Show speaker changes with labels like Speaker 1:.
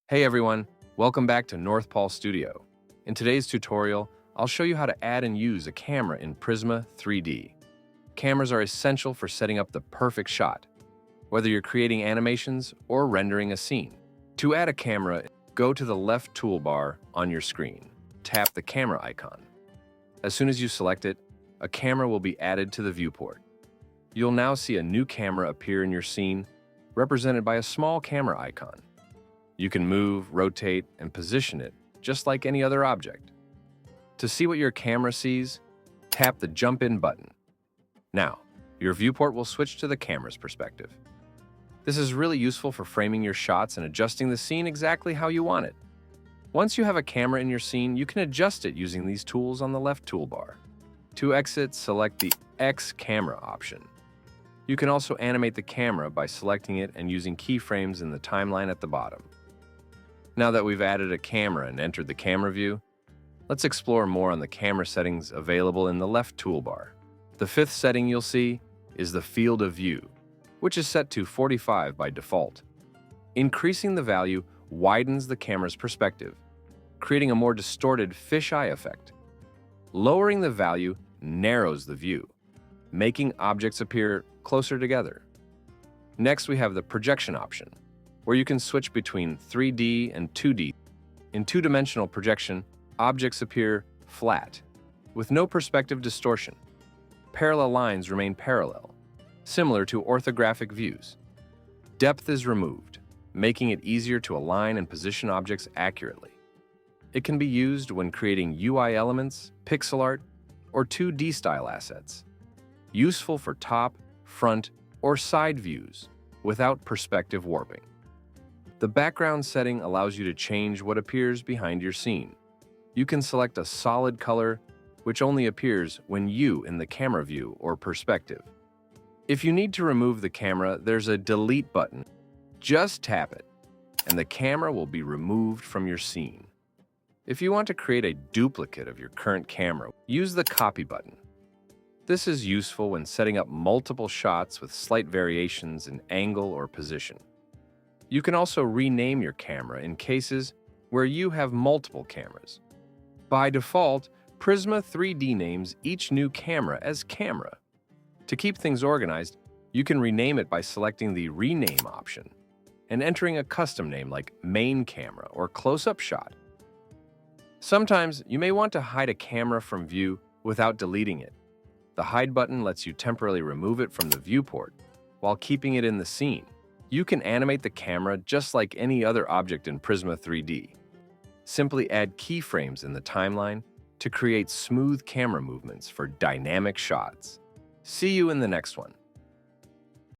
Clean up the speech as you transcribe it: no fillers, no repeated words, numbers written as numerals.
Speaker 1: Hey everyone, welcome back to Northpaul Studio. In today's tutorial, I'll show you how to add and use a camera in Prisma 3D. Cameras are essential for setting up the perfect shot, whether you're creating animations or rendering a scene. To add a camera, go to the left toolbar on your screen. Tap the camera icon. As soon as you select it, a camera will be added to the viewport. You'll now see a new camera appear in your scene, represented by a small camera icon. You can move, rotate, and position it just like any other object. To see what your camera sees, tap the Jump In button. Now, your viewport will switch to the camera's perspective. This is really useful for framing your shots and adjusting the scene exactly how you want it. Once you have a camera in your scene, you can adjust it using these tools on the left toolbar. To exit, select the X camera option. You can also animate the camera by selecting it and using keyframes in the timeline at the bottom. Now that we've added a camera and entered the camera view, let's explore more on the camera settings available in the left toolbar. The fifth setting you'll see is the field of view, which is set to 45 by default. Increasing the value widens the camera's perspective, creating a more distorted fisheye effect. Lowering the value narrows the view, making objects appear closer together. Next, we have the projection option, where you can switch between 3D and 2D. In two-dimensional projection, objects appear flat, with no perspective distortion. Parallel lines remain parallel, similar to orthographic views. Depth is removed, making it easier to align and position objects accurately. It can be used when creating UI elements, pixel art, or 2D style assets. Useful for top, front, or side views without perspective warping. The background setting allows you to change what appears behind your scene. You can select a solid color, which only appears when you in the camera view or perspective. If you need to remove the camera, there's a delete button. Just tap it, and the camera will be removed from your scene. If you want to create a duplicate of your current camera, use the copy button. This is useful when setting up multiple shots with slight variations in angle or position. You can also rename your camera in cases where you have multiple cameras. By default, Prisma 3D names each new camera as camera. To keep things organized, you can rename it by selecting the Rename option and entering a custom name like Main Camera or Close-Up Shot. Sometimes you may want to hide a camera from view without deleting it. The Hide button lets you temporarily remove it from the viewport while keeping it in the scene. You can animate the camera just like any other object in Prisma 3D. Simply add keyframes in the timeline to create smooth camera movements for dynamic shots. See you in the next one.